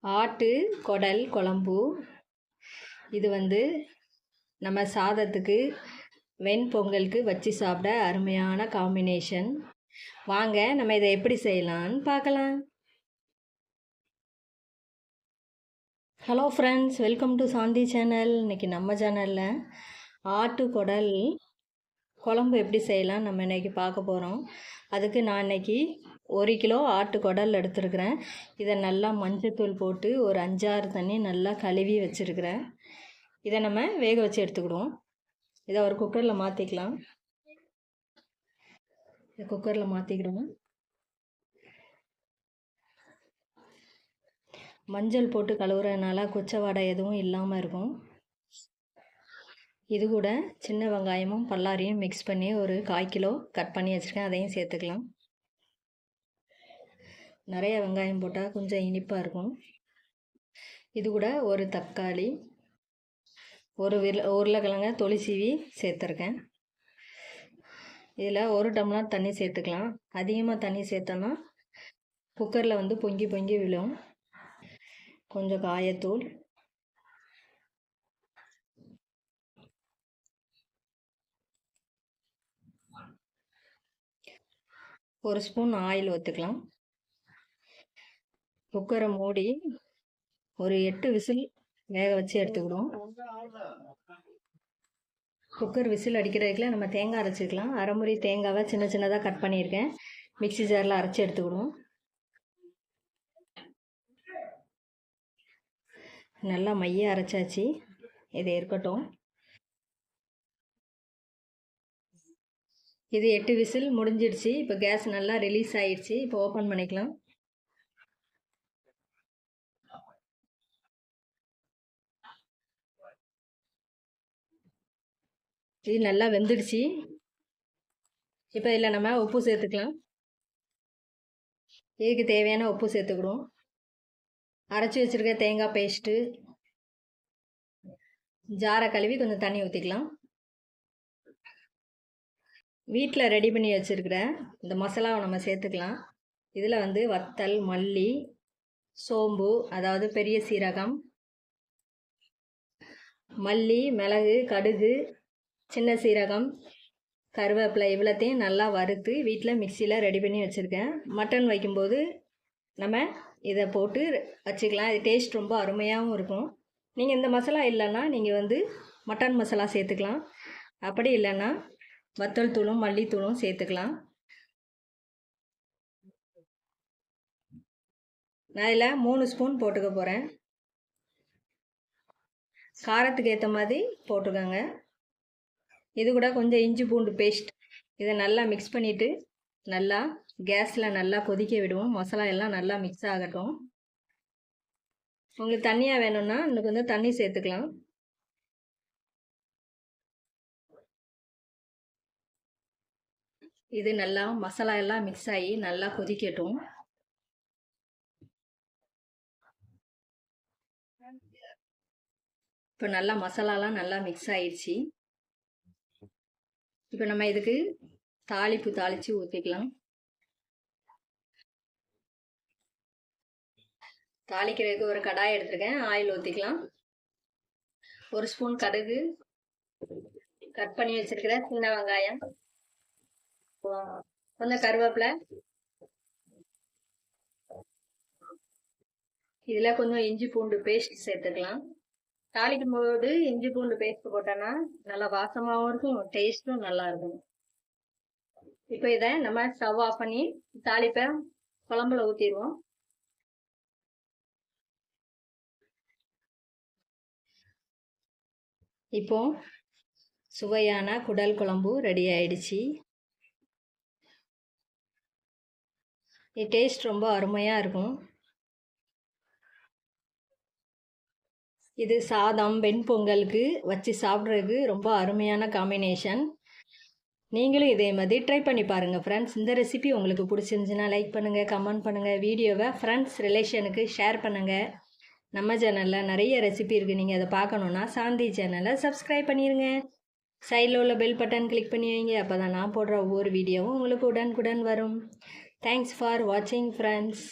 ஆட்டு குடல் குழம்பு. இது நம்ம சாதத்துக்கு வெண்பொங்கலுக்கு வச்சு சாப்பிட அருமையான காம்பினேஷன். வாங்க நம்ம இதை எப்படி செய்யலான்னு பார்க்கலாம். Hello friends, welcome to Shanthi channel. இன்றைக்கி நம்ம சேனலில் ஆட்டு குடல் குழம்பு எப்படி செய்யலாம் நம்ம இன்றைக்கி பார்க்க போகிறோம். அதுக்கு நான் இன்றைக்கி 1 கிலோ ஆட்டு குடல் எடுத்துருக்கிறேன். இதை நல்லா மஞ்சத்தூள் போட்டு ஒரு 5-6 தண்ணி நல்லா கழுவி வச்சுருக்கிறேன். இதை நம்ம வேக வச்சு எடுத்துக்கிடுவோம். இதை ஒரு குக்கரில் மாற்றிக்கலாம். குக்கரில் மாற்றிக்கிடுவோம். மஞ்சள் போட்டு கழுவுறதுனால குச்சை வாடை எதுவும் இல்லாமல் இருக்கும். இது கூட சின்ன வெங்காயமும் பல்லாரியும் மிக்ஸ் பண்ணி ஒரு 1/4 கிலோ கட் பண்ணி வச்சுருக்கேன். அதையும் சேர்த்துக்கலாம். நிறைய வெங்காயம் போட்டால் கொஞ்சம் இனிப்பாக இருக்கும். இது கூட ஒரு தக்காளி, ஒரு உருளைக்கிழங்க தொளி சீவி சேர்த்துருக்கேன். இதில் 1 டம்ளர் தண்ணி சேர்த்துக்கலாம். அதிகமாக தண்ணி சேர்த்தோன்னா குக்கரில் பொங்கி பொங்கி விழும். கொஞ்சம் காயத்தூள், ஒரு ஸ்பூன் ஆயில் ஊற்றிக்கலாம். குக்கரை மூடி ஒரு 8 விசில் வேக வச்சு எடுத்துக்கிடுவோம். குக்கர் விசில் அடிக்கிறதுக்குள்ள நம்ம தேங்காய் அரைச்சிக்கலாம். அரைமுறி தேங்காவை சின்ன சின்னதாக கட் பண்ணியிருக்கேன். மிக்ஸி ஜாரில் அரைச்சி எடுத்துக்கிடுவோம். நல்லா மைய அரைச்சாச்சு. இது இருக்கட்டும். இது 8 விசில் முடிஞ்சிடுச்சு. இப்போ கேஸ் நல்லா ரிலீஸ் ஆயிடுச்சு. இப்போ ஓப்பன் பண்ணிக்கலாம். இது நல்லா வெந்துடுச்சு. இப்போ இதில் நம்ம உப்பு சேர்த்துக்கலாம். இதுக்கு தேவையான உப்பு சேர்த்துக்கிடுவோம். அரைச்சி வச்சுருக்க தேங்காய் பேஸ்ட்டு, ஜாரை கழுவி கொஞ்சம் தண்ணி ஊற்றிக்கலாம். வீட்டில் ரெடி பண்ணி வச்சுருக்கிற இந்த மசாலாவை நம்ம சேர்த்துக்கலாம். இதில் வத்தல், மல்லி, சோம்பு, அதாவது பெரிய சீரகம், மல்லி, மிளகு, கடுகு, சின்ன சீரகம், கருவேப்பிலை இவ்வளோத்தையும் நல்லா வறுத்து வீட்டில் மிக்சியில் ரெடி பண்ணி வச்சுருக்கேன். மட்டன் வைக்கும்போது நம்ம இதை போட்டு வச்சுக்கலாம். இது டேஸ்ட் ரொம்ப அருமையாகவும் இருக்கும். நீங்கள் இந்த மசாலா இல்லைன்னா நீங்கள் மட்டன் மசாலா சேர்த்துக்கலாம். அப்படி இல்லைன்னா வத்தல் தூளும் மல்லித்தூளும் சேர்த்துக்கலாம். நான் இதில் 3 ஸ்பூன் போட்டுக்க போகிறேன். காரத்துக்கு ஏற்ற மாதிரி போட்டுக்கோங்க. இது கூட கொஞ்சம் இஞ்சி பூண்டு பேஸ்ட். இதை நல்லா மிக்ஸ் பண்ணிவிட்டு நல்லா கேஸில் நல்லா கொதிக்க விடுவோம். மசாலா எல்லாம் நல்லா மிக்ஸ் ஆகட்டும். உங்களுக்கு தண்ணியாக வேணும்னா இன்னும் கொஞ்சம் தண்ணி சேர்த்துக்கலாம். இது நல்லா மசாலா எல்லாம் மிக்ஸ் ஆகி நல்லா கொதிக்கட்டும். இப்போ நல்லா மசாலாலாம் நல்லா மிக்ஸ் ஆயிடுச்சு. இப்போ நம்ம இதுக்கு தாளித்து ஊற்றிக்கலாம். தாளிக்கிறதுக்கு ஒரு கடாய் எடுத்துருக்கேன். ஆயில் ஊற்றிக்கலாம். 1 ஸ்பூன் கடுகு, கட் பண்ணி வச்சிருக்கிற சின்ன வெங்காயம், கொஞ்சம் கருவேப்பிலை, இதில் கொஞ்சம் இஞ்சி பூண்டு பேஸ்ட் சேர்த்துக்கலாம். தாளிக்கும் போது இஞ்சி பூண்டு பேஸ்ட் போட்டோன்னா நல்லா வாசமாகவும் இருக்கும், டேஸ்ட்டும் நல்லா இருக்கும். இப்போ இதை நம்ம ஸ்டவ் ஆஃப் பண்ணி தாளிப்பை குழம்புல ஊற்றிடுவோம். இப்போ சுவையான குடல் குழம்பு ரெடி ஆயிடுச்சு. இது டேஸ்ட் ரொம்ப அருமையாக இருக்கும். இது சாதம் வெண்பொங்கலுக்கு வச்சு சாப்பிட்றதுக்கு ரொம்ப அருமையான காம்பினேஷன். நீங்களும் இதே மாதிரி ட்ரை பண்ணி பாருங்கள் ஃப்ரெண்ட்ஸ். இந்த ரெசிபி உங்களுக்கு பிடிச்சிருந்துச்சுன்னா லைக் பண்ணுங்கள், கமெண்ட் பண்ணுங்கள், வீடியோவை ஃப்ரெண்ட்ஸ் ரிலேஷனுக்கு ஷேர் பண்ணுங்கள். நம்ம சேனலில் நிறைய ரெசிபி இருக்குது. நீங்கள் அதை பார்க்கணுன்னா சாந்தி சேனலை சப்ஸ்கிரைப் பண்ணிடுங்க. சைடில் உள்ள பெல் பட்டன் கிளிக் பண்ணி வைங்க. அப்போ தான் நான் போடுற ஒவ்வொரு வீடியோவும் உங்களுக்கு உடனுக்குடன் வரும். தேங்க்ஸ் ஃபார் வாட்சிங் ஃப்ரெண்ட்ஸ்.